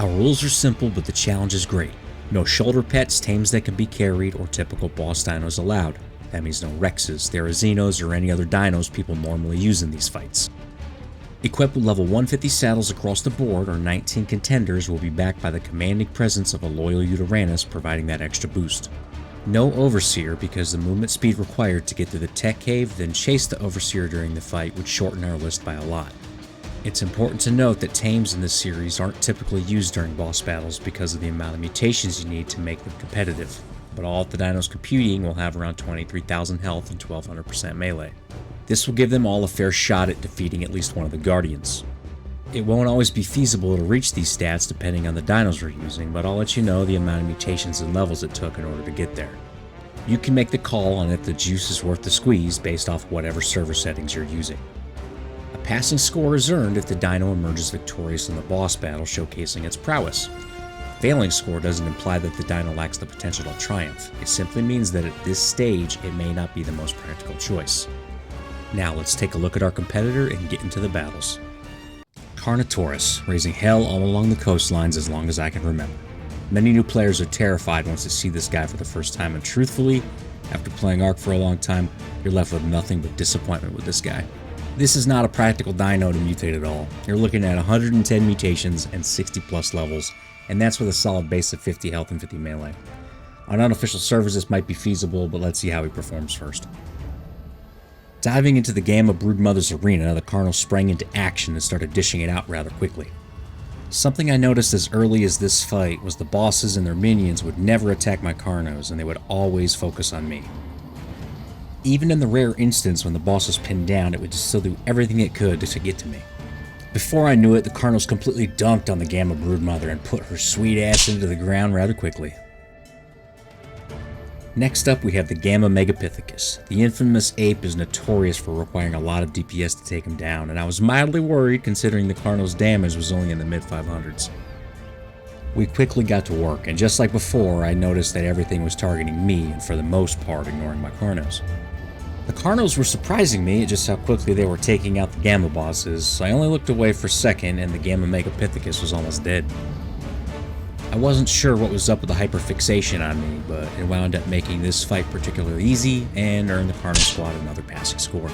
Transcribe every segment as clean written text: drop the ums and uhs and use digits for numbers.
Our rules are simple, but the challenge is great. No shoulder pets, tames that can be carried, or typical boss dinos allowed. That means no Rexes, Therazinos, or any other dinos people normally use in these fights. Equipped with level 150 saddles across the board, our 19 contenders will be backed by the commanding presence of a loyal Uteranus providing that extra boost. No Overseer because the movement speed required to get through the tech cave then chase the Overseer during the fight would shorten our list by a lot. It's important to note that tames in this series aren't typically used during boss battles because of the amount of mutations you need to make them competitive, but all of the dinos competing will have around 23,000 health and 1200% melee. This will give them all a fair shot at defeating at least one of the Guardians. It won't always be feasible to reach these stats depending on the dinos we're using, but I'll let you know the amount of mutations and levels it took in order to get there. You can make the call on if the juice is worth the squeeze based off whatever server settings you're using. A passing score is earned if the dino emerges victorious in the boss battle, showcasing its prowess. A failing score doesn't imply that the dino lacks the potential to triumph. It simply means that at this stage, it may not be the most practical choice. Now let's take a look at our competitor and get into the battles. Carnotaurus, raising hell all along the coastlines as long as I can remember. Many new players are terrified once they see this guy for the first time, and truthfully, after playing Ark for a long time, you're left with nothing but disappointment with this guy. This is not a practical dino to mutate at all. You're looking at 110 mutations and 60 plus levels, and that's with a solid base of 50 health and 50 melee. On unofficial servers this might be feasible, but let's see how he performs first. Diving into the Gamma Broodmother's arena, the Carno sprang into action and started dishing it out rather quickly. Something I noticed as early as this fight was the bosses and their minions would never attack my Carnos, and they would always focus on me. Even in the rare instance when the boss was pinned down, it would just still do everything it could to get to me. Before I knew it, the Carnos completely dunked on the Gamma Broodmother and put her sweet ass into the ground rather quickly. Next up we have the Gamma Megapithecus. The infamous ape is notorious for requiring a lot of DPS to take him down, and I was mildly worried considering the Carno's damage was only in the mid 500s. We quickly got to work, and just like before, I noticed that everything was targeting me and for the most part ignoring my Carnos. The Carnos were surprising me at just how quickly they were taking out the Gamma bosses, so I only looked away for a second and the Gamma Megapithecus was almost dead. I wasn't sure what was up with the hyperfixation on me, but it wound up making this fight particularly easy and earned the Carno squad another passing score.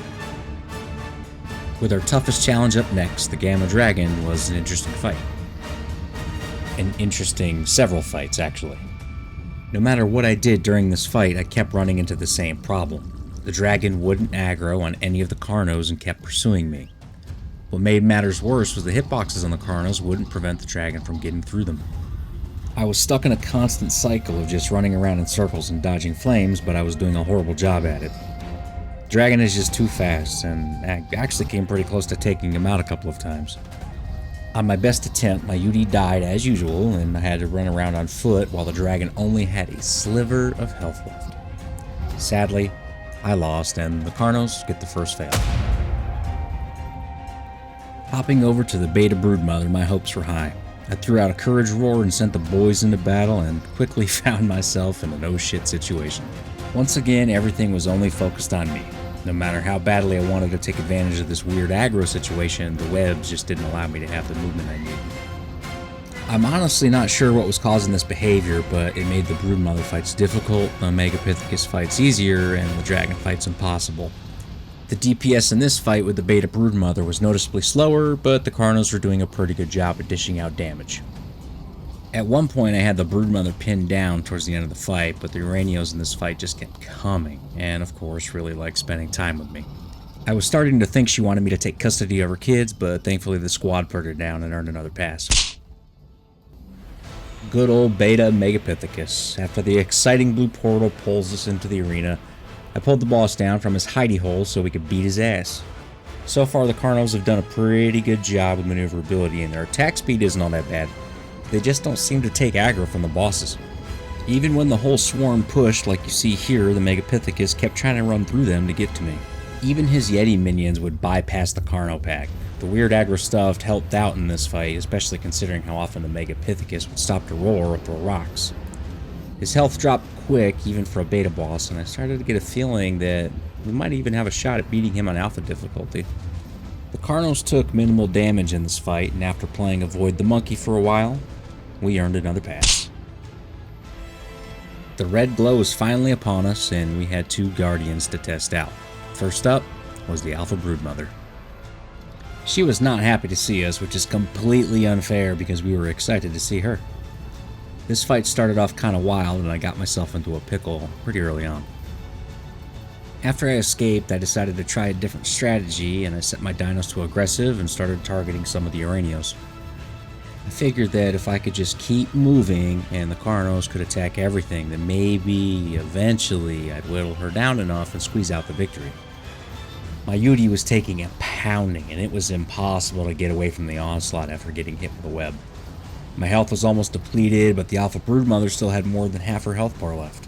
With our toughest challenge up next, the Gamma Dragon was an interesting fight. An interesting several fights, actually. No matter what I did during this fight, I kept running into the same problem. The dragon wouldn't aggro on any of the Carnos and kept pursuing me. What made matters worse was the hitboxes on the Carnos wouldn't prevent the dragon from getting through them. I was stuck in a constant cycle of just running around in circles and dodging flames, but I was doing a horrible job at it. The dragon is just too fast, and I actually came pretty close to taking him out a couple of times. On my best attempt, my UD died as usual, and I had to run around on foot while the dragon only had a sliver of health left. Sadly, I lost, and the Carnos get the first fail. Hopping over to the Beta Broodmother, my hopes were high. I threw out a courage roar and sent the boys into battle and quickly found myself in a no-shit situation. Once again, everything was only focused on me. No matter how badly I wanted to take advantage of this weird aggro situation, the webs just didn't allow me to have the movement I needed. I'm honestly not sure what was causing this behavior, but it made the Broodmother fights difficult, the Megapithecus fights easier, and the dragon fights impossible. The DPS in this fight with the Beta Broodmother was noticeably slower, but the Carnos were doing a pretty good job at dishing out damage. At one point I had the Broodmother pinned down towards the end of the fight, but the Uranios in this fight just kept coming, and of course really liked spending time with me. I was starting to think she wanted me to take custody of her kids, but thankfully the squad put her down and earned another pass. Good old Beta Megapithecus. After the exciting blue portal pulls us into the arena, I pulled the boss down from his hidey hole so we could beat his ass. So far the Carnos have done a pretty good job with maneuverability, and their attack speed isn't all that bad. They just don't seem to take aggro from the bosses. Even when the whole swarm pushed, like you see here, the Megapithecus kept trying to run through them to get to me. Even his Yeti minions would bypass the Carno pack. The weird aggro stuff helped out in this fight, especially considering how often the Megapithecus would stop to roar or throw rocks. His health dropped quick, even for a beta boss, and I started to get a feeling that we might even have a shot at beating him on alpha difficulty. The Carnos took minimal damage in this fight, and after playing Avoid the Monkey for a while, we earned another pass. The red glow was finally upon us, and we had 2 guardians to test out. First up was the alpha broodmother. She was not happy to see us, which is completely unfair because we were excited to see her. This fight started off kind of wild, and I got myself into a pickle pretty early on. After I escaped, I decided to try a different strategy, and I set my dinos to aggressive and started targeting some of the Uranios. I figured that if I could just keep moving and the Carnos could attack everything, then maybe, eventually, I'd whittle her down enough and squeeze out the victory. My Yudi was taking a pounding, and it was impossible to get away from the onslaught after getting hit with a web. My health was almost depleted, but the alpha broodmother still had more than half her health bar left.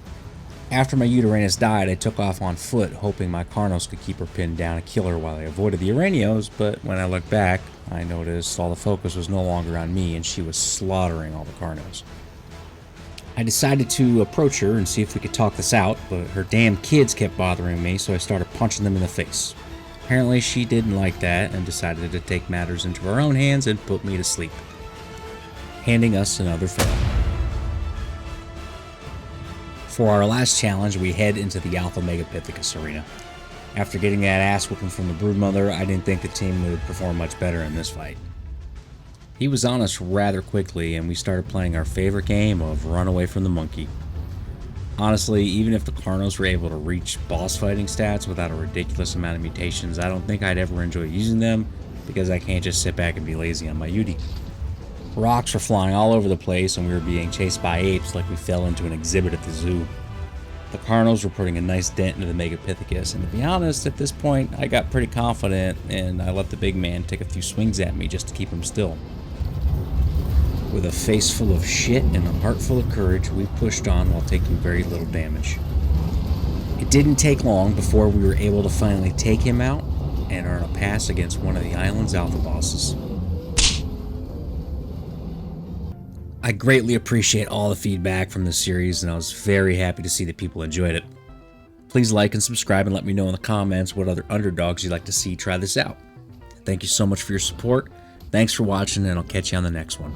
After my Uranus died, I took off on foot, hoping my Carnos could keep her pinned down and kill her while I avoided the Uranios, but when I looked back, I noticed all the focus was no longer on me and she was slaughtering all the Carnos. I decided to approach her and see if we could talk this out, but her damn kids kept bothering me, so I started punching them in the face. Apparently she didn't like that and decided to take matters into her own hands and put me to sleep, handing us another fail. For our last challenge, we head into the Alpha Megapithecus arena. After getting that ass whooping from the broodmother, I didn't think the team would perform much better in this fight. He was on us rather quickly, and we started playing our favorite game of run away from the monkey. Honestly, even if the Carnos were able to reach boss fighting stats without a ridiculous amount of mutations, I don't think I'd ever enjoy using them, because I can't just sit back and be lazy on my Yudi. Rocks were flying all over the place, and we were being chased by apes like we fell into an exhibit at the zoo. The Carnos were putting a nice dent into the Megapithecus, and to be honest, at this point, I got pretty confident, and I let the big man take a few swings at me just to keep him still. With a face full of shit and a heart full of courage, we pushed on while taking very little damage. It didn't take long before we were able to finally take him out and earn a pass against one of the island's alpha bosses. I greatly appreciate all the feedback from this series, and I was very happy to see that people enjoyed it. Please like and subscribe and let me know in the comments what other underdogs you'd like to see try this out. Thank you so much for your support. Thanks for watching, and I'll catch you on the next one.